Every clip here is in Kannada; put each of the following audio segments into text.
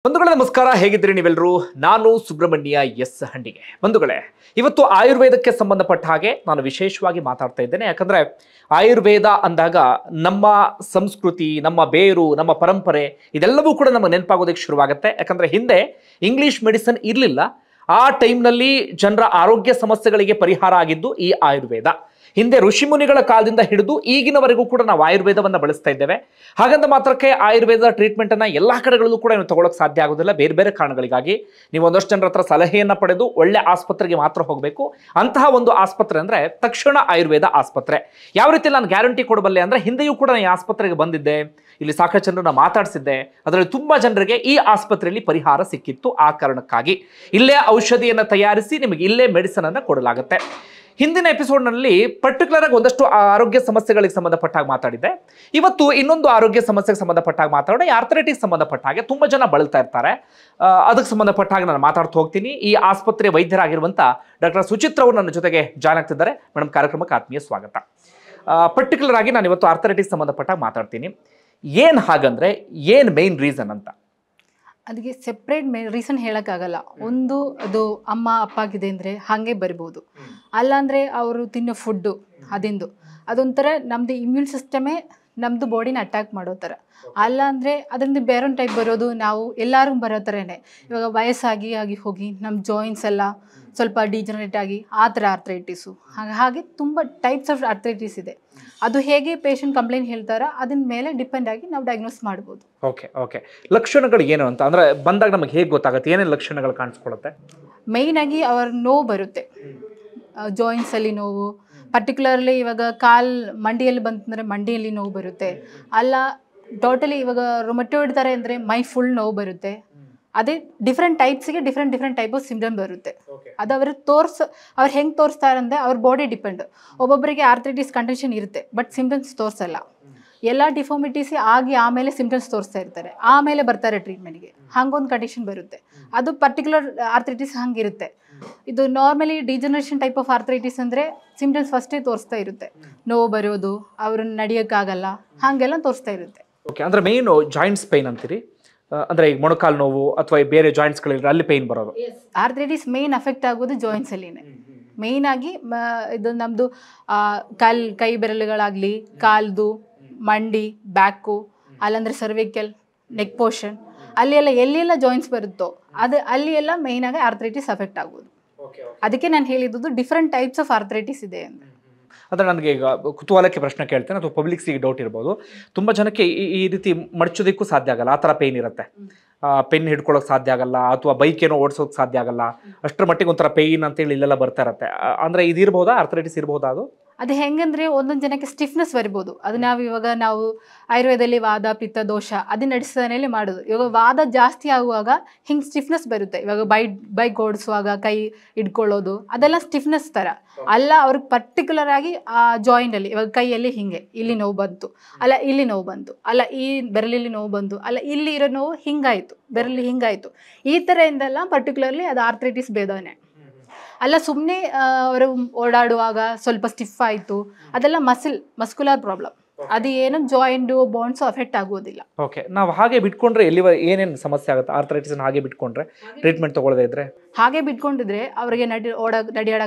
ಬಂಧುಗಳೇ ನಮಸ್ಕಾರ, ಹೇಗಿದ್ದೀರಿ ನೀವೆಲ್ಲರೂ? ನಾನು ಸುಬ್ರಹ್ಮಣ್ಯ ಎಸ್ ಹಂಡಿಗೆ. ಬಂಧುಗಳೇ, ಇವತ್ತು ಆಯುರ್ವೇದಕ್ಕೆ ಸಂಬಂಧಪಟ್ಟ ಹಾಗೆ ನಾನು ವಿಶೇಷವಾಗಿ ಮಾತಾಡ್ತಾ ಇದ್ದೇನೆ. ಯಾಕಂದ್ರೆ ಆಯುರ್ವೇದ ಅಂದಾಗ ನಮ್ಮ ಸಂಸ್ಕೃತಿ, ನಮ್ಮ ಬೇರು, ನಮ್ಮ ಪರಂಪರೆ ಇದೆಲ್ಲವೂ ಕೂಡ ನಮಗೆ ನೆನಪಾಗೋದಕ್ಕೆ ಶುರುವಾಗುತ್ತೆ. ಯಾಕಂದ್ರೆ ಹಿಂದೆ ಇಂಗ್ಲಿಷ್ ಮೆಡಿಸಿನ್ ಇರಲಿಲ್ಲ. ಆ ಟೈಮ್ನಲ್ಲಿ ಜನರ ಆರೋಗ್ಯ ಸಮಸ್ಯೆಗಳಿಗೆ ಪರಿಹಾರ ಆಗಿದ್ದು ಈ ಆಯುರ್ವೇದ. ಹಿಂದೆ ಋಷಿಮುನಿಗಳ ಕಾಲದಿಂದ ಹಿಡಿದು ಈಗಿನವರೆಗೂ ಕೂಡ ನಾವು ಆಯುರ್ವೇದವನ್ನು ಬಳಸ್ತಾ ಇದ್ದೇವೆ. ಹಾಗಂದ ಮಾತ್ರಕ್ಕೆ ಆಯುರ್ವೇದ ಟ್ರೀಟ್ಮೆಂಟನ್ನು ಎಲ್ಲ ಕಡೆಗಳಲ್ಲೂ ಕೂಡ ನೀವು ತಗೊಳ್ಳೋಕೆ ಸಾಧ್ಯ ಆಗೋದಿಲ್ಲ. ಬೇರೆ ಬೇರೆ ಕಾರಣಗಳಿಗಾಗಿ ನೀವು ಒಂದಷ್ಟು ಜನರ ಹತ್ರ ಸಲಹೆಯನ್ನು ಪಡೆದು ಒಳ್ಳೆ ಆಸ್ಪತ್ರೆಗೆ ಮಾತ್ರ ಹೋಗಬೇಕು. ಅಂತಹ ಒಂದು ಆಸ್ಪತ್ರೆ ಅಂದರೆ ತಕ್ಷಣ ಆಯುರ್ವೇದ ಆಸ್ಪತ್ರೆ. ಯಾವ ರೀತಿ ನಾನು ಗ್ಯಾರಂಟಿ ಕೊಡಬಲ್ಲೆ ಅಂದರೆ, ಹಿಂದೆಯೂ ಕೂಡ ನಾನು ಈ ಆಸ್ಪತ್ರೆಗೆ ಬಂದಿದ್ದೆ, ಇಲ್ಲಿ ಸಾಕಷ್ಟು ಜನರನ್ನ ಮಾತಾಡಿಸಿದ್ದೆ. ಅದರಲ್ಲಿ ತುಂಬ ಜನರಿಗೆ ಈ ಆಸ್ಪತ್ರೆಯಲ್ಲಿ ಪರಿಹಾರ ಸಿಕ್ಕಿತ್ತು. ಆ ಕಾರಣಕ್ಕಾಗಿ ಇಲ್ಲೇ ಔಷಧಿಯನ್ನು ತಯಾರಿಸಿ ನಿಮಗೆ ಇಲ್ಲೇ ಮೆಡಿಸಿನ್ ಅನ್ನು ಕೊಡಲಾಗುತ್ತೆ. ಹಿಂದಿನ ಎಪಿಸೋಡ್ನಲ್ಲಿ ಪರ್ಟಿಕ್ಯುಲರ್ ಆಗಿ ಒಂದಷ್ಟು ಆರೋಗ್ಯ ಸಮಸ್ಯೆಗಳಿಗೆ ಸಂಬಂಧಪಟ್ಟಾಗ ಮಾತಾಡಿದ್ದೆ. ಇವತ್ತು ಇನ್ನೊಂದು ಆರೋಗ್ಯ ಸಮಸ್ಯೆಗೆ ಸಂಬಂಧಪಟ್ಟಾಗ ಮಾತಾಡೋಣ. ಆರ್ಥರೈಟಿಸ್ ಸಂಬಂಧಪಟ್ಟ ಹಾಗೆ ತುಂಬ ಜನ ಬಳಲ್ತಾ ಇರ್ತಾರೆ. ಅದಕ್ಕೆ ಸಂಬಂಧಪಟ್ಟಾಗ ನಾನು ಮಾತಾಡ್ತಾ ಹೋಗ್ತೀನಿ. ಈ ಆಸ್ಪತ್ರೆ ವೈದ್ಯರಾಗಿರುವಂಥ ಡಾಕ್ಟರ್ ಸುಚಿತ್ರ ಅವರು ನನ್ನ ಜೊತೆಗೆ ಜಾಯ್ನ್ ಆಗ್ತಿದ್ದಾರೆ. ಮೇಡಮ್, ಕಾರ್ಯಕ್ರಮಕ್ಕೆ ಆತ್ಮೀಯ ಸ್ವಾಗತ. ಪರ್ಟಿಕ್ಯುಲರ್ ಆಗಿ ನಾನು ಇವತ್ತು ಆರ್ಥರೈಟಿಸ್ ಸಂಬಂಧಪಟ್ಟಾಗ ಮಾತಾಡ್ತೀನಿ. ಏನು ಹಾಗಂದ್ರೆ ಏನು ಮೇನ್ ರೀಸನ್ ಅಂತ? ಅದಕ್ಕೆ ಸೆಪ್ರೇಟ್ ರೀಸನ್ ಹೇಳೋಕ್ಕಾಗಲ್ಲ. ಒಂದು ಅದು ಅಮ್ಮ ಅಪ್ಪಾಗಿದೆ ಅಂದರೆ ಹಾಗೆ ಬರ್ಬೋದು, ಅಲ್ಲಾಂದರೆ ಅವರು ತಿನ್ನೋ ಫುಡ್ಡು ಅದಿಂದು ಅದೊಂಥರ ನಮ್ಮದು ಇಮ್ಯೂನ್ ಸಿಸ್ಟಮೇ ನಮ್ಮದು ಬಾಡಿನ ಅಟ್ಯಾಕ್ ಮಾಡೋ ಥರ. ಅಲ್ಲಾಂದರೆ ಅದರಿಂದ ಬೇರೆ ಟೈಪ್ ಬರೋದು, ನಾವು ಎಲ್ಲರಿಗೂ ಬರೋ ಥರನೇ. ಇವಾಗ ವಯಸ್ಸಾಗಿ ಹೋಗಿ ನಮ್ಮ ಜಾಯಿಂಟ್ಸ್ ಎಲ್ಲ ಸ್ವಲ್ಪ ಡಿಜನರೇಟ್ ಆಗಿ ಆ ಥರ ಆರ್ಥರೈಟಿಸು. ಹಾಗೆ ತುಂಬ ಟೈಪ್ಸ್ ಆಫ್ ಆರ್ಥರೈಟಿಸ್ ಇದೆ. ಅದು ಹೇಗೆ ಪೇಷಂಟ್ ಕಂಪ್ಲೇಂಟ್ ಹೇಳ್ತಾರೋ ಅದನ್ನ ಮೇಲೆ ಡಿಪೆಂಡ್ ಆಗಿ ನಾವು ಡಯಾಗ್ನೋಸ್ ಮಾಡ್ಬೋದು. ಓಕೆ. ಲಕ್ಷಣಗಳು ಏನು ಅಂತ ಅಂದರೆ ಬಂದಾಗ ನಮಗೆ ಹೇಗೆ ಗೊತ್ತಾಗುತ್ತೆ? ಏನೇನು ಲಕ್ಷಣಗಳು ಕಾಣಿಸ್ಕೊಳ್ಳುತ್ತೆ? ಮೇಯ್ನಾಗಿ ಅವ್ರ ನೋವು ಬರುತ್ತೆ, ಜಾಯಿಂಟ್ಸಲ್ಲಿ ನೋವು. ಪರ್ಟಿಕ್ಯುಲರ್ಲಿ ಇವಾಗ ಮಂಡಿಯಲ್ಲಿ ಬಂತಂದರೆ ಮಂಡಿಯಲ್ಲಿ ನೋವು ಬರುತ್ತೆ. ಅಲ್ಲ ಟೋಟಲಿ ಇವಾಗ ರೊಮಟೋಯ್ಡ್ ಥರ ಅಂದರೆ ಮೈ ಫುಲ್ ನೋವು ಬರುತ್ತೆ. ಅದೇ ಡಿಫ್ರೆಂಟ್ ಟೈಪ್ಸಿಗೆ ಡಿಫ್ರೆಂಟ್ ಟೈಪ್ ಆಫ್ ಸಿಂಪ್ಟಮ್ ಬರುತ್ತೆ. ಅದು ಅವ್ರು ಹೆಂಗೆ ತೋರಿಸ್ತಾರೆ ಅಂದರೆ ಅವ್ರ ಬಾಡಿ ಡಿಪೆಂಡ್. ಒಬ್ಬೊಬ್ಬರಿಗೆ ಆರ್ಥರೈಟಿಸ್ ಕಂಡೀಷನ್ ಇರುತ್ತೆ, ಬಟ್ ಸಿಂಪ್ಟಮ್ಸ್ ತೋರಿಸಲ್ಲ. ಎಲ್ಲ ಡಿಫಾರ್ಮಿಟೀಸ್ ಆಗಿ ಆಮೇಲೆ ಸಿಂಪ್ಟಮ್ಸ್ ತೋರಿಸ್ತಾ ಇರ್ತಾರೆ, ಆಮೇಲೆ ಬರ್ತಾರೆ ಟ್ರೀಟ್ಮೆಂಟ್ಗೆ. ಹಂಗೊಂದು ಕಂಡೀಷನ್ ಬರುತ್ತೆ. ಅದು ಪರ್ಟಿಕ್ಯುಲರ್ ಆರ್ಥರೈಟಿಸ್ ಹಂಗಿರುತ್ತೆ. ಇದು normally degeneration type of arthritis ಅಂದರೆ ಸಿಂಪ್ಟಮ್ಸ್ ಫಸ್ಟೇ ತೋರಿಸ್ತಾ ಇರುತ್ತೆ. ನೋವು ಬರೋದು, ಅವ್ರನ್ನ ನಡೆಯೋಕ್ಕಾಗಲ್ಲ, ಹಾಗೆಲ್ಲ ತೋರಿಸ್ತಾ ಇರುತ್ತೆ. ಓಕೆ, ಅಂದರೆ ಮೇಯ್ನು ಜಾಯಿಂಟ್ಸ್ ಪೈನ್ ಅಂತೀರಿ ಅಂದರೆ ಈಗ ಮೊಣಕಾಲು ನೋವು ಅಥವಾ ಬೇರೆ ಜಾಯಿಂಟ್ಸ್ಗಳಿದ್ರೆ ಅಲ್ಲಿ ಪೈನ್ ಬರೋದು? ಆರ್ಥರೈಟಿಸ್ ಮೇನ್ ಅಫೆಕ್ಟ್ ಆಗೋದು ಜಾಯಿಂಟ್ಸಲ್ಲಿನೇ. ಮೇಯ್ನಾಗಿ ಇದು ನಮ್ಮದು ಕೈ ಬೆರಳುಗಳಾಗಲಿ, ಕಾಲ್ದು, ಮಂಡಿ, ಬ್ಯಾಕು, ಅಲ್ಲಾಂದರೆ ಸರ್ವಿಕಲ್, ನೆಕ್ ಪೋರ್ಷನ್, ಅಲ್ಲಿ ಎಲ್ಲೆಲ್ಲ ಜಾಯಿಂಟ್ಸ್ ಬರುತ್ತೋ ಅಲ್ಲಿ ಎಲ್ಲ ಮೇಯ್ನಾಗಿ ಆರ್ಥರೈಟಿಸ್ ಅಫೆಕ್ಟ್ ಆಗೋದು. ಅದಕ್ಕೆ ನಾನು ಹೇಳಿದ್ದು ಡಿಫ್ರೆಂಟ್ ಟೈಪ್ಸ್ ಆಫ್ ಆರ್ಥರೈಟಿಸ್ ಇದೆ ಅಂತ. ಅಂದರೆ ನನಗೆ ಈಗ ಕುತೂಹಲಕ್ಕೆ ಪ್ರಶ್ನೆ ಕೇಳ್ತೇನೆ, ಅಥವಾ ಪಬ್ಲಿಕ್ಸಿಗೆ ಡೌಟ್ ಇರ್ಬೋದು. ತುಂಬ ಜನಕ್ಕೆ ಈ ರೀತಿ ಮಡಚೋದಕ್ಕೂ ಸಾಧ್ಯ ಆಗಲ್ಲ, ಆ ಥರ ಪೇಯ್ನ್ ಇರುತ್ತೆ. ಪೆನ್ ಹಿಡ್ಕೊಳ್ಳೋಕೆ ಸಾಧ್ಯ ಆಗಲ್ಲ, ಅಥವಾ ಬೈಕ್ ಏನೋ ಓಡಿಸೋಕೆ ಸಾಧ್ಯ ಆಗಲ್ಲ, ಅಷ್ಟರ ಮಟ್ಟಿಗೆ ಒಂಥರ ಪೇಯ್ನ್ ಅಂತೇಳಿ ಇಲ್ಲೆಲ್ಲ ಬರ್ತಾ ಇರುತ್ತೆ. ಅಂದರೆ ಇದು ಇರ್ಬೋದಾ, ಆರ್ಥರೈಟಿಸ್ ಇರ್ಬೋದಾ? ಅದು ಹೆಂಗಂದ್ರೆ ಒಂದೊಂದು ಜನಕ್ಕೆ ಸ್ಟಿಫ್ನೆಸ್ ಬರ್ಬೋದು. ಅದು ನಾವು ಆಯುರ್ವೇದದಲ್ಲಿ ವಾದ ಪಿತ್ತ ದೋಷ ಅದನ್ನ ನಡೆಸೋದ್ರಲ್ಲಿ ಮಾಡೋದು. ಇವಾಗ ವಾದ ಜಾಸ್ತಿ ಆಗುವಾಗ ಹಿಂಗೆ ಸ್ಟಿಫ್ನೆಸ್ ಬರುತ್ತೆ. ಇವಾಗ ಬೈಕ್ ಓಡಿಸುವಾಗ ಕೈ ಹಿಡ್ಕೊಳ್ಳೋದು ಅದೆಲ್ಲ ಸ್ಟಿಫ್ನೆಸ್ ಥರ ಅಲ್ಲ. ಅವ್ರಿಗೆ ಪರ್ಟಿಕ್ಯುಲರ್ ಆಗಿ ಆ ಜಾಯಿಂಟಲ್ಲಿ ಇವಾಗ ಕೈಯಲ್ಲಿ ಹಿಂಗೆ ಇಲ್ಲಿ ನೋವು ಬಂತು, ಅಲ್ಲ ಇಲ್ಲಿ ನೋವು ಬಂತು, ಅಲ್ಲ ಈ ಬೆರಳಲ್ಲಿ ನೋವು ಬಂತು, ಅಲ್ಲ ಇಲ್ಲಿ ಇರೋ ನೋವು ಹಿಂಗಾಯಿತು, ಬೆರಳಿ ಹಿಂಗಾಯಿತು, ಈ ಥರ ಇಂದೆಲ್ಲ ಪರ್ಟಿಕ್ಯುಲರ್ಲಿ ಅದು ಆರ್ಥರೈಟಿಸ್ ಭೇದನೆ ಅಲ್ಲ. ಸುಮ್ಮನೆ ಅವರು ಓಡಾಡುವಾಗ ಸ್ವಲ್ಪ ಸ್ಟಿಫ್ ಆಯಿತು, ಅದೆಲ್ಲ ಮಸ್ಕ್ಯುಲರ್ ಪ್ರಾಬ್ಲಮ್. ಅದು ಏನು ಜಾಯಿಂಟು ಬೋನ್ಸು ಅಫೆಕ್ಟ್ ಆಗೋದಿಲ್ಲ. ಓಕೆ, ನಾವು ಹಾಗೆ ಬಿಟ್ಕೊಂಡ್ರೆ ಏನೇನು ಸಮಸ್ಯೆ ಆಗುತ್ತೆ? ಆರ್ಥರೈಟಿಸ್ ಹಾಗೆ ಬಿಟ್ಕೊಂಡ್ರೆ ಟ್ರೀಟ್ಮೆಂಟ್ ತಗೊಳ್ಳದೇ ಇದ್ರೆ? ಹಾಗೆ ಬಿಟ್ಕೊಂಡಿದ್ರೆ ಅವ್ರಿಗೆ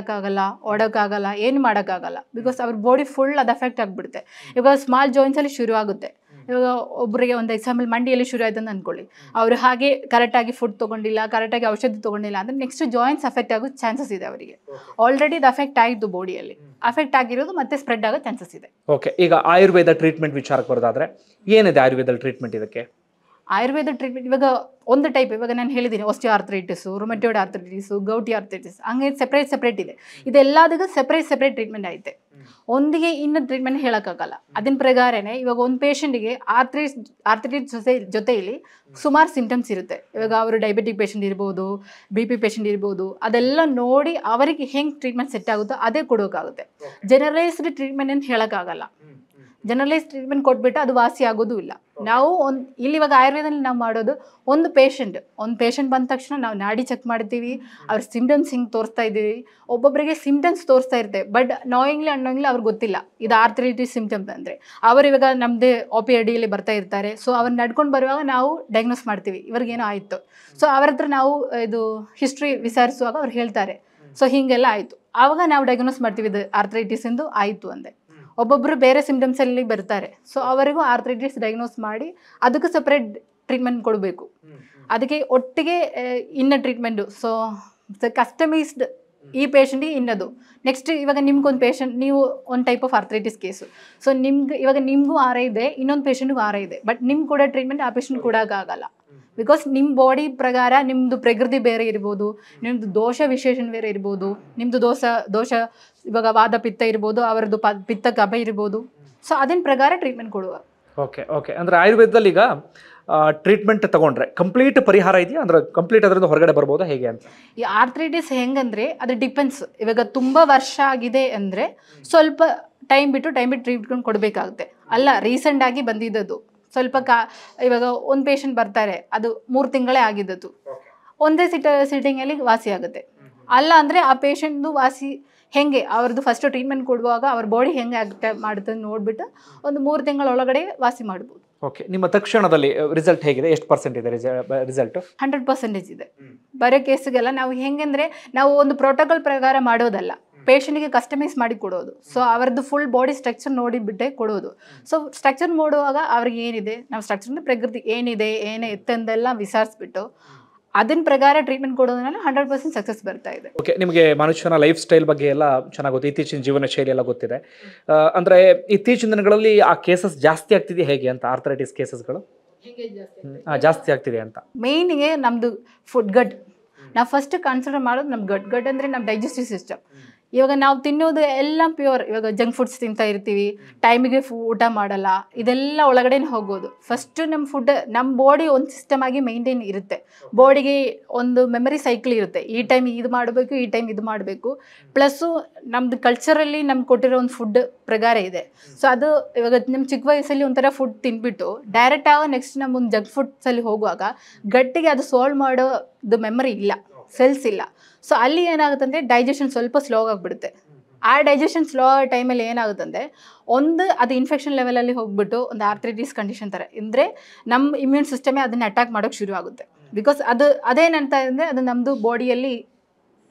ಓಡೋಕ್ಕಾಗಲ್ಲ, ಏನು ಮಾಡೋಕ್ಕಾಗಲ್ಲ. ಬಿಕಾಸ್ ಅವ್ರ ಬಾಡಿ ಫುಲ್ ಅದು ಅಫೆಕ್ಟ್ ಆಗಿಬಿಡುತ್ತೆ. ಇವಾಗ ಸ್ಮಾಲ್ ಜಾಯಿಂಟ್ಸಲ್ಲಿ ಶುರು ಆಗುತ್ತೆ. ಇವಾಗ ಒಬ್ಬರಿಗೆ ಒಂದು ಎಕ್ಸಾಂಪಲ್ ಮಂಡಿಯಲ್ಲಿ ಶುರು ಆಯ್ತು ಅಂತ ಅಂದ್ಕೊಳ್ಳಿ, ಅವರು ಹಾಗೆ ಕರೆಕ್ಟಾಗಿ ಫುಡ್ ತೊಗೊಂಡಿಲ್ಲ, ಕರೆಕ್ಟಾಗಿ ಔಷಧಿ ತೊಗೊಂಡಿಲ್ಲ ಅಂದರೆ ನೆಕ್ಸ್ಟ್ ಜಾಯಿಂಟ್ಸ್ ಅಫೆಕ್ಟ್ ಆಗೋ ಚಾನ್ಸಸ್ ಇದೆ ಅವರಿಗೆ. ಆಲ್ರೆಡಿ ಇದು ಅಫೆಕ್ಟ್ ಆಯಿತು, ಬಾಡಿಯಲ್ಲಿ ಅಫೆಕ್ಟ್ ಆಗಿರೋದು ಮತ್ತೆ ಸ್ಪ್ರೆಡ್ ಆಗೋ ಚಾನ್ಸಸ್ ಇದೆ. ಓಕೆ, ಈಗ ಆಯುರ್ವೇದ ಟ್ರೀಟ್ಮೆಂಟ್ ವಿಚಾರಕ್ಕೆ ಬರೋದಾದ್ರೆ ಏನಿದೆ ಆಯುರ್ವೇದ ಟ್ರೀಟ್ಮೆಂಟ್? ಇದಕ್ಕೆ ಆಯುರ್ವೇದ ಟ್ರೀಟ್ಮೆಂಟ್ ಇವಾಗ ಒಂದು ಟೈಪ್, ಇವಾಗ ನಾನು ಹೇಳಿದ್ದೀನಿ osteo arthritis, rheumatoid arthritis, gouty arthritis, ಹಂಗೆ ಸೆಪ್ರೇಟ್ ಇದೆ. ಇದೆಲ್ಲದಕ್ಕೂ ಸೆಪ್ರೇಟ್ ಟ್ರೀಟ್ಮೆಂಟ್ ಐತೆ. ಒಂದಿಗೆ ಇನ್ನೊಂದು ಟ್ರೀಟ್ಮೆಂಟ್ ಹೇಳೋಕ್ಕಾಗಲ್ಲ. ಅದನ್ನ ಪ್ರಕಾರನೇ ಇವಾಗ ಒಂದು ಪೇಷಂಟಿಗೆ ಆರ್ಥರೈಟಿಸ್ ಜೊತೆಯಲ್ಲಿ ಸುಮಾರು ಸಿಂಟಮ್ಸ್ ಇರುತ್ತೆ. ಇವಾಗ ಅವರು ಡಯಾಬಿಟಿಕ್ ಪೇಷಂಟ್ ಇರ್ಬೋದು, BP ಪೇಷಂಟ್ ಇರ್ಬೋದು. ಅದೆಲ್ಲ ನೋಡಿ ಅವರಿಗೆ ಹೆಂಗೆ ಟ್ರೀಟ್ಮೆಂಟ್ ಸೆಟ್ ಆಗುತ್ತೋ ಅದೇ ಕೊಡೋಕ್ಕಾಗುತ್ತೆ. ಜನರಲೈಸ್ಡ್ ಟ್ರೀಟ್ಮೆಂಟ್ ಅಂತ ಹೇಳೋಕ್ಕಾಗಲ್ಲ. ಜನರಲೈಸ್ ಟ್ರೀಟ್ಮೆಂಟ್ ಕೊಟ್ಬಿಟ್ಟು ಅದು ವಾಸಿ ಆಗೋದು ಇಲ್ಲ. ನಾವು ಇಲ್ಲಿ ಇವಾಗ ಆಯುರ್ವೇದದಲ್ಲಿ ನಾವು ಮಾಡೋದು ಒಂದು ಪೇಷಂಟ್ ಬಂದ ತಕ್ಷಣ ನಾವು ನಾಡಿ ಚೆಕ್ ಮಾಡ್ತೀವಿ, ಅವ್ರ ಸಿಮ್ಟಮ್ಸ್ ಹಿಂಗೆ ತೋರಿಸ್ತಾ ಇದ್ದೀವಿ. ಒಬ್ಬೊಬ್ಬರಿಗೆ ಸಿಮ್ಟಮ್ಸ್ ತೋರಿಸ್ತಾ ಇರ್ತೇವೆ, ಬಟ್ ನಾಯಿಂಗ್ಲಿ ಅನ್ನೋಂಗ್ಲಿ ಅವ್ರಿಗೆ ಗೊತ್ತಿಲ್ಲ ಇದು ಆರ್ಥರೈಟಿಸ್ ಸಿಮ್ಟಮ್ಸ್ ಅಂದರೆ. ಅವರು ಇವಾಗ ನಮ್ಮದೇ OPD ಬರ್ತಾ ಇರ್ತಾರೆ. ಸೊ ಅವ್ರು ನಡ್ಕೊಂಡು ಬರುವಾಗ ನಾವು ಡಯಾಗ್ನೋಸ್ ಮಾಡ್ತೀವಿ ಇವ್ರಿಗೇನೋ ಆಯಿತು. ಸೊ ಅವ್ರ ಹತ್ರ ನಾವು ಇದು ಹಿಸ್ಟ್ರಿ ವಿಚಾರಿಸುವಾಗ ಅವ್ರು ಹೇಳ್ತಾರೆ ಸೊ ಹೀಗೆಲ್ಲ ಆಯಿತು. ಆವಾಗ ನಾವು ಡಯಾಗ್ನೋಸ್ ಮಾಡ್ತೀವಿ ಇದು ಆರ್ಥರೈಟಿಸ್ ಎಂದು ಆಯಿತು ಅಂದೆ. ಒಬ್ಬೊಬ್ಬರು ಬೇರೆ ಸಿಮ್ಟಮ್ಸಲ್ಲಿ ಬರ್ತಾರೆ. ಸೊ ಅವರಿಗೂ ಆರ್ಥರೈಟಿಸ್ ಡಯಾಗ್ನೋಸ್ ಮಾಡಿ ಅದಕ್ಕೆ ಸಪ್ರೇಟ್ ಟ್ರೀಟ್ಮೆಂಟ್ ಕೊಡಬೇಕು. ಅದಕ್ಕೆ ಒಟ್ಟಿಗೆ ಇನ್ನ ಟ್ರೀಟ್ಮೆಂಟು. ಸೊ ಕಸ್ಟಮೈಸ್ಡ್ ಈ ಪೇಷಂಟಿಗೆ ಇನ್ನದು. ನೆಕ್ಸ್ಟ್ ಇವಾಗ ನಿಮ್ಗೊಂದು ಪೇಷಂಟ್, ನೀವು ಒಂದು type of arthritis case. So ಇವಾಗ ನಿಮಗೂ ಆರ ಇದೆ, ಇನ್ನೊಂದು ಪೇಷಂಟ್ಗೂ ಆರ ಇದೆ. ಬಟ್ ನಿಮ್ಗೆ ಕೊಡೋ ಟ್ರೀಟ್ಮೆಂಟ್ ಆ ಪೇಷಂಟ್ ಕೊಡೋಕ್ಕಾಗಲ್ಲ. ಬಿಕಾಸ್ ನಿಮ್ಮ ಬಾಡಿ ಪ್ರಕಾರ ನಿಮ್ಮದು ಪ್ರಕೃತಿ ಬೇರೆ ಇರ್ಬೋದು, ನಿಮ್ಮದು ದೋಷ ವಿಶೇಷಣ ಬೇರೆ ಇರ್ಬೋದು, ನಿಮ್ಮದು ದೋಷ ಇವಾಗ ವಾದ ಪಿತ್ತ ಇರ್ಬೋದು, ಅವರದ್ದು ಪಿತ್ತ ಕಫ ಇರ್ಬೋದು. ಸೊ ಅದನ್ನ ಪ್ರಕಾರ ಟ್ರೀಟ್ಮೆಂಟ್ ಕೊಡುವ. ಓಕೆ ಅಂದರೆ ಆಯುರ್ವೇದದಲ್ಲಿ ಈಗ ಟ್ರೀಟ್ಮೆಂಟ್ ತಗೊಂಡ್ರೆ ಕಂಪ್ಲೀಟ್ ಪರಿಹಾರ ಇದೆಯಾ? ಅಂದ್ರೆ ಕಂಪ್ಲೀಟ್ ಅದರಿಂದ ಹೊರಗಡೆ ಬರ್ಬೋದಾ ಹೇಗೆ ಅಂತ? ಈ ಆರ್ಥರೈಟಿಸ್ ಹೆಂಗಂದ್ರೆ ಅದು ಡಿಪೆಂಡ್ಸ್. ಇವಾಗ ತುಂಬ ವರ್ಷ ಆಗಿದೆ ಅಂದರೆ ಸ್ವಲ್ಪ ಟೈಮ್ ಬಿಟ್ಟು ಟ್ರೀಟ್ಮೆಂಟ್ ಕೊಡಬೇಕಾಗುತ್ತೆ. ಅಲ್ಲ ರೀಸೆಂಟ್ ಆಗಿ ಬಂದಿದ್ದದು ಸ್ವಲ್ಪ ಇವಾಗ ಒಂದು ಪೇಷಂಟ್ ಬರ್ತಾರೆ, ಅದು 3 ತಿಂಗಳೇ ಆಗಿದ್ದದು, ಒಂದೇ ಸಿಟ್ಟಿಂಗಲ್ಲಿ ವಾಸಿ ಆಗುತ್ತೆ. ಅಲ್ಲ ಅಂದರೆ ಆ ಪೇಷಂಟ್ದು ವಾಸಿ ಹೆಂಗೆ ಅವ್ರದ್ದು ಫಸ್ಟ್ ಟ್ರೀಟ್ಮೆಂಟ್ ಕೊಡುವಾಗ ಅವ್ರ ಬಾಡಿ ಹೆಂಗೆ ಆಕ್ಟ್ ಮಾಡುತ್ತೆ ನೋಡಿಬಿಟ್ಟು ಒಂದು 3 ತಿಂಗಳ ಒಳಗಡೆ ವಾಸಿ ಮಾಡ್ಬೋದು. ಓಕೆ, ನಿಮ್ಮ ತಕ್ಷಣದಲ್ಲಿ ರಿಸಲ್ಟ್ ಹೇಗಿದೆ? ಎಷ್ಟು % ಇದೆ ರಿಸಲ್ಟ್? 100% ಇದೆ. ಬರೋ ಕೇಸಿಗೆಲ್ಲ ನಾವು ಹೆಂಗಂದ್ರೆ ನಾವು ಒಂದು ಪ್ರೋಟೋಕಾಲ್ ಪ್ರಕಾರ ಮಾಡೋದಲ್ಲ, ಪೇಷಂಟಿಗೆ ಕಸ್ಟಮೈಸ್ ಮಾಡಿ ಕೊಡೋದು. ಸೊ ಅವರದ್ದು ಫುಲ್ ಬಾಡಿ ಸ್ಟ್ರಕ್ಚರ್ ನೋಡಿಬಿಟ್ಟೆ ಕೊಡೋದು. ಸೊ ಸ್ಟ್ರಕ್ಚರ್ ನೋಡುವಾಗ ಅವ್ರಿಗೆ ಏನಿದೆ, ನಾವು ಸ್ಟ್ರಕ್ಚರ್ ಪ್ರಕೃತಿ ಏನಿದೆ ಎತ್ತೆಂದೆಲ್ಲ ವಿಚಾರಿಸ್ಬಿಟ್ಟು ಅದನ್ನ ಪ್ರಕಾರ ಟ್ರೀಟ್ಮೆಂಟ್ ಕೊಡೋದ್ರಲ್ಲಿ 100% ಸಕ್ಸಸ್ ಬರ್ತಾ ಇದೆ. ಓಕೆ, ನಿಮಗೆ ಮನುಷ್ಯನ ಲೈಫ್ ಸ್ಟೈಲ್ ಬಗ್ಗೆ ಎಲ್ಲ ಚೆನ್ನಾಗಿ ಗೊತ್ತು, ಇತ್ತೀಚಿನ ಜೀವನ ಶೈಲಿ ಎಲ್ಲ ಗೊತ್ತಿದೆ. ಅಂದರೆ ಇತ್ತೀಚಿನ ದಿನಗಳಲ್ಲಿ ಆ ಕೇಸಸ್ ಜಾಸ್ತಿ ಆಗ್ತಿದೆ ಹೇಗೆ ಅಂತ? ಆರ್ಥರೈಟಿಸ್ ಕೇಸಸ್ಗಳು ಜಾಸ್ತಿ ಆಗ್ತಿದೆ ಅಂತ ಮೇಯ್ನಿಗೆ ನಮ್ಮದು ಫುಡ್ ಗಟ್ ನಾವು ಫಸ್ಟ್ ಕನ್ಸಿಡರ್ ಮಾಡೋದು. ನಮ್ಮ ಗಟ್ ಅಂದರೆ ನಮ್ಮ ಡೈಜೆಸ್ಟಿವ್ ಸಿಸ್ಟಮ್. ಇವಾಗ ನಾವು ತಿನ್ನೋದು ಎಲ್ಲ ಪ್ಯೂರ್. ಇವಾಗ ಜಂಕ್ ಫುಡ್ಸ್ ತಿಂತಾ ಇರ್ತೀವಿ, ಟೈಮಿಗೆ ಊಟ ಮಾಡಲ್ಲ, ಇದೆಲ್ಲ ಒಳಗಡೆನೇ ಹೋಗೋದು. ಫಸ್ಟು ನಮ್ಮ ಫುಡ್, ನಮ್ಮ ಬಾಡಿ ಒಂದು ಸಿಸ್ಟಮ್ ಆಗಿ ಮೇಂಟೈನ್ ಇರುತ್ತೆ. ಬಾಡಿಗೆ ಒಂದು ಮೆಮರಿ ಸೈಕಲ್ ಇರುತ್ತೆ, ಈ ಟೈಮ್ ಇದು ಮಾಡಬೇಕು, ಈ ಟೈಮ್ ಇದು ಮಾಡಬೇಕು. ಪ್ಲಸ್ಸು ನಮ್ಮದು ಕಲ್ಚರಲ್ಲಿ ನಮ್ಗೆ ಕೊಟ್ಟಿರೋ ಒಂದು ಫುಡ್ ಪ್ರಕಾರ ಇದೆ. ಸೊ ಅದು ಇವಾಗ ನಮ್ಮ ಚಿಕ್ಕ ವಯಸ್ಸಲ್ಲಿ ಒಂಥರ ಫುಡ್ ತಿನ್ಬಿಟ್ಟು ಡೈರೆಕ್ಟ್ ಆಗ ನೆಕ್ಸ್ಟ್ ನಮ್ಮೊಂದು ಜಂಕ್ ಫುಡ್ಸಲ್ಲಿ ಹೋಗುವಾಗ ಗಟ್ಟಿಗೆ ಅದು ಸಾಲ್ವ್ ಮಾಡೋದು ಮೆಮರಿ ಇಲ್ಲ, ಸೆಲ್ಸ್ ಇಲ್ಲ. ಸೊ ಅಲ್ಲಿ ಏನಾಗುತ್ತಂದರೆ ಡೈಜೆಷನ್ ಸ್ವಲ್ಪ ಸ್ಲೋ ಆಗಿಬಿಡುತ್ತೆ. ಆ ಡೈಜೆಷನ್ ಸ್ಲೋ ಆಗೋ ಟೈಮಲ್ಲಿ ಏನಾಗುತ್ತಂದರೆ ಅದು ಇನ್ಫೆಕ್ಷನ್ ಲೆವೆಲಲ್ಲಿ ಹೋಗ್ಬಿಟ್ಟು ಒಂದು ಆರ್ಥರೈಟಿಸ್ ಕಂಡೀಷನ್ ಥರ ಅಂದರೆ ನಮ್ಮ ಇಮ್ಯೂನ್ ಸಿಸ್ಟಮೇ ಅದನ್ನು ಅಟ್ಯಾಕ್ ಮಾಡೋಕ್ಕೆ ಶುರು ಆಗುತ್ತೆ. ಬಿಕಾಸ್ ಅದೇನಂತ ಅಂದರೆ ಅದು ನಮ್ಮದು ಬಾಡಿಯಲ್ಲಿ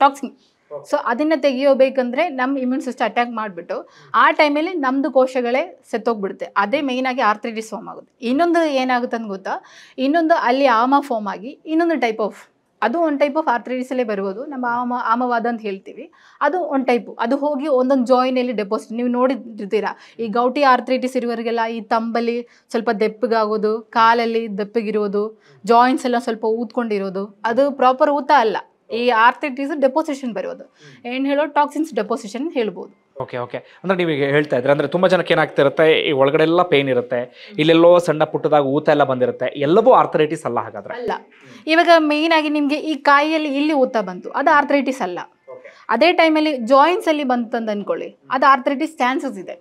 ಟಾಕ್ಸಿನ್. ಸೊ ಅದನ್ನು ತೆಗಿಯೋಬೇಕಂದ್ರೆ ನಮ್ಮ ಇಮ್ಯೂನ್ ಸಿಸ್ಟಮ್ ಅಟ್ಯಾಕ್ ಮಾಡಿಬಿಟ್ಟು ಆ ಟೈಮಲ್ಲಿ ನಮ್ಮದು ಕೋಶಗಳೇ ಸೆತ್ತೋಗ್ಬಿಡುತ್ತೆ. ಅದೇ ಮೇಯ್ನಾಗಿ ಆರ್ಥರೈಟಿಸ್ ಫಾರ್ಮ್ ಆಗುತ್ತೆ. ಇನ್ನೊಂದು ಏನಾಗುತ್ತೆ ಅಂತ ಗೊತ್ತಾ, ಇನ್ನೊಂದು ಅಲ್ಲಿ ಆಮ ಫಾರ್ಮ್ ಆಗಿ ಇನ್ನೊಂದು ಟೈಪ್ ಆಫ್, ಅದು ಒಂದು ಟೈಪ್ ಆಫ್ ಆರ್ಥರೈಟಿಸಲ್ಲೇ ಬರ್ಬೋದು. ನಮ್ಮ ಆಮವಾದ ಅಂತ ಹೇಳ್ತೀವಿ, ಅದು ಒಂದು ಟೈಪು. ಅದು ಹೋಗಿ ಒಂದೊಂದು ಜಾಯಿನಲ್ಲಿ ಡೆಪಾಸಿಟ್. ನೀವು ನೋಡಿರ್ತೀರಾ ಈ ಗೌಟಿ ಆರ್ಥರೈಟಿಸ್ ಇರುವವರಿಗೆಲ್ಲ ಈ ತಂಬಲ್ಲಿ ಸ್ವಲ್ಪ ದೆಪ್ಪಗಾಗೋದು, ಕಾಲಲ್ಲಿ ದೆಪ್ಪಗಿರೋದು, ಜಾಯಿಂಟ್ಸ್ ಎಲ್ಲ ಸ್ವಲ್ಪ ಊದ್ಕೊಂಡಿರೋದು, ಅದು ಪ್ರಾಪರ್ ಊತ ಅಲ್ಲ. ಈ ಆರ್ಥರೈಟಿಸ್ ಡೆಪೋಸಿಷನ್ ಬರೋದು, ಏನು ಹೇಳೋ ಟಾಕ್ಸಿನ್ಸ್ ಡೆಪೋಸಿಷನ್ ಹೇಳ್ಬೋದು. ಓಕೆ, ಅಂದರೆ ನೀವು ಹೇಳ್ತಾ ಇದ್ರೆ ಅಂದರೆ ತುಂಬ ಜನಕ್ಕೆ ಏನಾಗ್ತಾ ಇರುತ್ತೆ, ಈ ಒಳಗಡೆ ಎಲ್ಲ ಪೇನ್ ಇರುತ್ತೆ, ಇಲ್ಲೆಲ್ಲೋ ಸಣ್ಣ ಪುಟ್ಟದಾಗ ಊತ ಎಲ್ಲ ಬಂದಿರುತ್ತೆ, ಎಲ್ಲವೂ ಆರ್ಥರೈಟಿಸ್ ಅಲ್ಲ ಹಾಗಾದ್ರೆ? ಅಲ್ಲ. ಇವಾಗ ಮೇಯ್ನ್ ಆಗಿ ನಿಮಗೆ ಈ ಕಾಯಿಯಲ್ಲಿ ಇಲ್ಲಿ ಊತ ಬಂತು, ಅದು ಆರ್ಥರೈಟಿಸ್ ಅಲ್ಲ. ಅದೇ ಟೈಮಲ್ಲಿ ಜಾಯಿಂಟ್ಸಲ್ಲಿ ಬಂತಂದು ಅಂದ್ಕೊಳ್ಳಿ, ಅದು ಆರ್ಥರೈಟಿಸ್ ಚಾನ್ಸಸ್ ಇದೆ.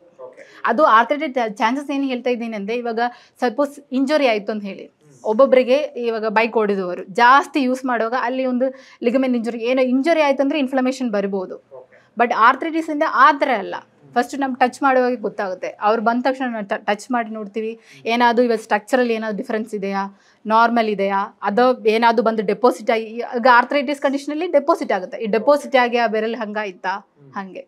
ಅದು ಆರ್ಥರೈಟಿಸ್ ಚಾನ್ಸಸ್ ಏನು ಹೇಳ್ತಾ ಇದ್ದೀನಿ ಅಂದರೆ, ಇವಾಗ ಸಪೋಸ್ ಇಂಜುರಿ ಆಯಿತು ಅಂತ ಹೇಳಿ, ಒಬ್ಬೊಬ್ಬರಿಗೆ ಇವಾಗ ಬೈಕ್ ಓಡಿದವರು ಜಾಸ್ತಿ ಯೂಸ್ ಮಾಡುವಾಗ ಅಲ್ಲಿ ಒಂದು ಲಿಗಮೆಂಟ್ ಇಂಜುರಿ ಆಯಿತು ಅಂದರೆ ಇನ್ಫ್ಲಮೇಷನ್ ಬರ್ಬೋದು. ಬಟ್ ಆರ್ಥರೈಟಿಸಿಂದ ಆ ಥರ ಅಲ್ಲ. ಫಸ್ಟ್ ನಮ್ಗೆ ಟಚ್ ಮಾಡುವಾಗ ಗೊತ್ತಾಗುತ್ತೆ. ಅವ್ರು ಬಂದ ತಕ್ಷಣ ಟಚ್ ಮಾಡಿ ನೋಡ್ತೀವಿ, ಏನಾದರೂ ಇವಾಗ ಸ್ಟ್ರಕ್ಚರಲ್ಲಿ ಏನಾದರೂ ಡಿಫ್ರೆನ್ಸ್ ಇದೆಯಾ, ನಾರ್ಮಲ್ ಇದೆಯಾ, ಅದು ಏನಾದರೂ ಬಂದು ಡೆಪಾಸಿಟ್ ಆಗಿ, ಈಗ ಆರ್ಥರೈಟಿಸ್ ಕಂಡೀಷನಲ್ಲಿ ಡೆಪಾಸಿಟ್ ಆಗುತ್ತೆ. ಈ ಡೆಪಾಸಿಟ್ ಆಗಿ ಆ ಬೆರಳು ಹಂಗಾಯ್ತಾ ಹಾಗೆ.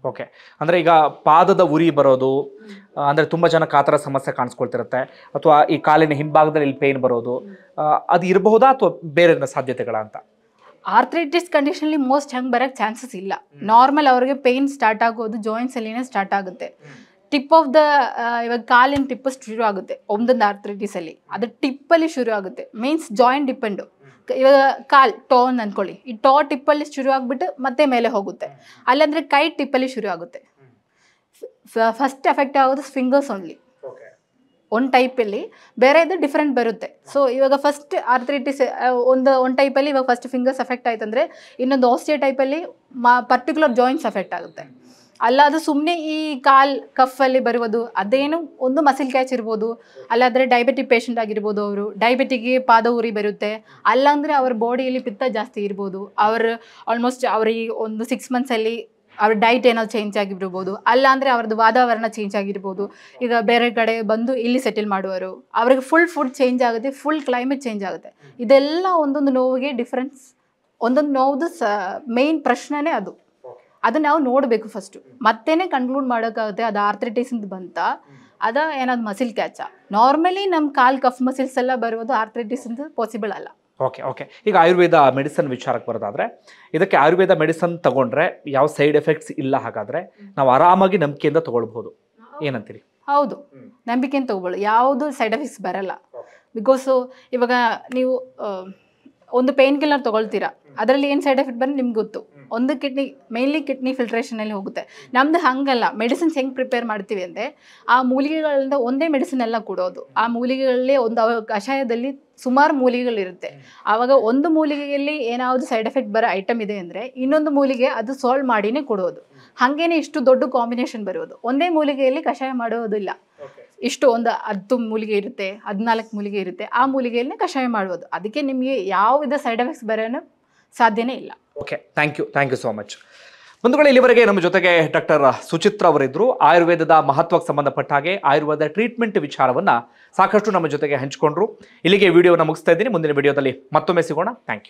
ಓಕೆ, ಅಂದರೆ ಈಗ ಪಾದದ ಉರಿ ಬರೋದು, ಅಂದರೆ ತುಂಬ ಜನಕ್ಕೆ ಆ ಥರ ಸಮಸ್ಯೆ ಕಾಣಿಸ್ಕೊಳ್ತಿರುತ್ತೆ, ಅಥವಾ ಈ ಕಾಲಿನ ಹಿಂಭಾಗದಲ್ಲಿ ಇಲ್ಲಿ ಪೇನ್ ಬರೋದು, ಅದು ಇರಬಹುದಾ ಅಥವಾ ಬೇರೆ ಸಾಧ್ಯತೆಗಳ ಅಂತ? ಆರ್ಥರೈಟಿಸ್ ಕಂಡೀಷನಲ್ಲಿ ಮೋಸ್ಟ್ ಹಂಗೆ ಬರೋಕ್ಕೆ ಚಾನ್ಸಸ್ ಇಲ್ಲ. ನಾರ್ಮಲ್ ಅವ್ರಿಗೆ ಪೇಯ್ನ್ ಸ್ಟಾರ್ಟ್ ಆಗೋದು ಜಾಯಿಂಟ್ಸಲ್ಲಿನೇ ಸ್ಟಾರ್ಟ್ ಆಗುತ್ತೆ. ಟಿಪ್ ಆಫ್ ದ ಇವಾಗ ಕಾಲಿನ ಟಿಪ್ ಶುರು ಆಗುತ್ತೆ ಒಂದೊಂದು ಆರ್ಥರೈಟಿಸಲ್ಲಿ, ಅದು ಟಿಪ್ಪಲ್ಲಿ ಶುರು ಆಗುತ್ತೆ. Means joint depend. ಇವಾಗ ಕಾಲ್ ಟೋನ್ ಅಂದ್ಕೊಳ್ಳಿ, ಈ ಟಿಪ್ಪಲ್ಲಿ ಶುರು ಆಗಿಬಿಟ್ಟು ಮತ್ತೆ ಮೇಲೆ ಹೋಗುತ್ತೆ. ಅಲ್ಲಂದರೆ ಕೈ ಟಿಪ್ಪಲ್ಲಿ ಶುರು ಆಗುತ್ತೆ. ಫಸ್ಟ್ ಎಫೆಕ್ಟ್ ಆಗೋದು ಫಿಂಗರ್ಸ್ ಓನ್ಲಿ. ಒಂದು ಟೈಪಲ್ಲಿ ಬೇರೆದು ಡಿಫ್ರೆಂಟ್ ಬರುತ್ತೆ. ಸೊ ಇವಾಗ ಫಸ್ಟ್ ಆರ್ಥರೈಟಿಸ್ ಒಂದು ಟೈಪಲ್ಲಿ ಇವಾಗ ಫಸ್ಟ್ ಫಿಂಗರ್ಸ್ ಎಫೆಕ್ಟ್ ಆಯ್ತಂದರೆ ಇನ್ನೊಂದು ಆಸ್ಟಿಯೋ ಟೈಪಲ್ಲಿ ಪರ್ಟಿಕ್ಯುಲರ್ ಜಾಯಿಂಟ್ಸ್ ಎಫೆಕ್ಟ್ ಆಗುತ್ತೆ. ಅಲ್ಲ ಅದು ಸುಮ್ಮನೆ ಈ ಕಾಲ್ ಕಫಲ್ಲಿ ಬರುವುದು ಅದೇನು ಒಂದು ಮಸಿಲ್ ಕ್ಯಾಚ್ ಇರ್ಬೋದು, ಅಲ್ಲಾದರೆ ಡಯಾಬಿಟಿಕ್ ಪೇಷಂಟ್ ಆಗಿರ್ಬೋದು, ಅವರು ಡಯಾಬಿಟಿಕ್ಗೆ ಪಾದ ಉರಿ ಬರುತ್ತೆ, ಅಲ್ಲಾಂದರೆ ಅವ್ರ ಬಾಡಿಯಲ್ಲಿ ಪಿತ್ತ ಜಾಸ್ತಿ ಇರ್ಬೋದು, ಅವ್ರ ಆಲ್ಮೋಸ್ಟ್ ಅವ್ರಿಗೆ ಒಂದು 6 ಮಂತ್ಸಲ್ಲಿ ಅವ್ರ ಡೈಟ್ ಏನೋ ಚೇಂಜ್ ಆಗಿರ್ಬೋದು, ಅಲ್ಲಾಂದರೆ ಅವ್ರದ್ದು ವಾತಾವರಣ ಚೇಂಜ್ ಆಗಿರ್ಬೋದು. ಈಗ ಬೇರೆ ಕಡೆ ಬಂದು ಇಲ್ಲಿ ಸೆಟಲ್ ಮಾಡುವರು, ಅವ್ರಿಗೆ ಫುಲ್ ಫುಡ್ ಚೇಂಜ್ ಆಗುತ್ತೆ, ಫುಲ್ ಕ್ಲೈಮೇಟ್ ಚೇಂಜ್ ಆಗುತ್ತೆ. ಇದೆಲ್ಲ ಒಂದೊಂದು ನೋವಿಗೆ ಡಿಫ್ರೆನ್ಸ್. ಒಂದೊಂದು ನೋವ್ದು ಮೇಯ್ನ್ ಪ್ರಶ್ನೆನೇ ಅದು. ಅದು ನಾವು ನೋಡಬೇಕು ಫಸ್ಟು, ಮತ್ತೇನೆ ಕನ್ಕ್ಲೂಡ್ ಮಾಡೋಕ್ಕಾಗುತ್ತೆ ಅದು ಆರ್ಥ್ರೈಟಿಸಿಂದ ಬಂತ ಅದ ಏನಾದ್ರು ಮಸಿಲ್ ಕ್ಯಾಚ. ನಾರ್ಮಲಿ ನಮ್ಮ ಕಾಲ್ ಕಫ್ ಮಸಿಲ್ಸ್ ಎಲ್ಲ ಬರುವುದು ಆರ್ಥ್ರೈಟಿಸಿಂದ ಪಾಸಿಬಲ್ ಅಲ್ಲ. ಓಕೆ. ಈಗ ಆಯುರ್ವೇದ ಮೆಡಿಸನ್ ವಿಚಾರಕ್ಕೆ ಬರೋದಾದ್ರೆ, ಇದಕ್ಕೆ ಆಯುರ್ವೇದ ಮೆಡಿಸನ್ ತಗೊಂಡ್ರೆ ಯಾವ ಸೈಡ್ ಎಫೆಕ್ಟ್ಸ್ ಇಲ್ಲ, ಹಾಗಾದ್ರೆ ನಾವು ಆರಾಮಾಗಿ ನಂಬಿಕೆಯಿಂದ ತಗೊಳ್ಬಹುದು, ಏನಂತೀರಿ? ಹೌದು, ನಂಬಿಕೆಯಿಂದ ತಗೊಳ್ಳಿ, ಯಾವುದು ಸೈಡ್ ಎಫೆಕ್ಟ್ಸ್ ಬರಲ್ಲ. ಬಿಕಾಸು ಇವಾಗ ನೀವು ಒಂದು ಪೇನ್ ಕಿಲ್ಲರ್ ತೊಗೊಳ್ತೀರಾ, ಅದರಲ್ಲಿ ಏನು ಸೈಡ್ ಎಫೆಕ್ಟ್ ಬಂದು ನಿಮ್ಗೆ ಗೊತ್ತು. ಒಂದು ಮೇನ್ಲಿ ಕಿಡ್ನಿ ಫಿಲ್ಟ್ರೇಷನಲ್ಲಿ ಹೋಗುತ್ತೆ. ನಮ್ದು ಹಂಗಲ್ಲ, ಮೆಡಿಸಿನ್ಸ್ ಹೆಂಗೆ ಪ್ರಿಪೇರ್ ಮಾಡ್ತೀವಿ ಅಂದರೆ ಆ ಮೂಲಿಕೆಗಳಿಂದ ಒಂದೇ ಮೆಡಿಸಿನ್ ಎಲ್ಲ ಕೊಡೋದು. ಆ ಮೂಲಿಕೆಗಳಲ್ಲಿ ಒಂದು ಕಷಾಯದಲ್ಲಿ ಸುಮಾರು ಮೂಲಿಕೆಗಳಿರುತ್ತೆ. ಆವಾಗ ಒಂದು ಮೂಲಿಕೆಯಲ್ಲಿ ಏನಾವುದು ಸೈಡ್ ಎಫೆಕ್ಟ್ ಬರೋ ಐಟಮ್ ಇದೆ ಅಂದರೆ ಇನ್ನೊಂದು ಮೂಲಿಗೆ ಅದು ಸಾಲ್ವ್ ಮಾಡಿನೇ ಕೊಡೋದು. ಹಾಗೇನೆ ಇಷ್ಟು ದೊಡ್ಡ ಕಾಂಬಿನೇಷನ್ ಬರೋದು. ಒಂದೇ ಮೂಲಿಕೆಯಲ್ಲಿ ಕಷಾಯ ಮಾಡೋದಿಲ್ಲ. ಇಷ್ಟು ಒಂದು 10 ಮೂಲಿಗೆ ಇರುತ್ತೆ, 14 ಮೂಲಿಗೆ ಇರುತ್ತೆ, ಆ ಮೂಲಿಗೆಯಲ್ಲೇ ಕಷಾಯ ಮಾಡುವುದು. ಅದಕ್ಕೆ ನಿಮಗೆ ಯಾವ ಸೈಡ್ ಎಫೆಕ್ಟ್ಸ್ ಬರೋನು ಸಾಧ್ಯನೇ ಇಲ್ಲ. Okay, thank you so much. ಬಂಧುಗಳೇ, ಇಲ್ಲಿವರೆಗೆ ನಮ್ಮ ಜೊತೆಗೆ ಡಾಕ್ಟರ್ ಸುಚಿತ್ರಾ ಅವರಿದ್ರು. ಆಯುರ್ವೇದದ ಮಹತ್ವಕ್ಕೆ ಸಂಬಂಧಪಟ್ಟ ಹಾಗೆ ಆಯುರ್ವೇದ ಟ್ರೀಟ್ಮೆಂಟ್ ವಿಚಾರವನ್ನ ಸಾಕಷ್ಟು ನಮ್ಮ ಜೊತೆಗೆ ಹಂಚಿಕೊಂಡ್ರು. ಇಲ್ಲಿಗೆ ವಿಡಿಯೋನ ಮುಗಿಸ್ತಾ ಇದ್ದೀನಿ. ಮುಂದಿನ ವಿಡಿಯೋದಲ್ಲಿ ಮತ್ತೊಮ್ಮೆ ಸಿಗೋಣ. Thank you.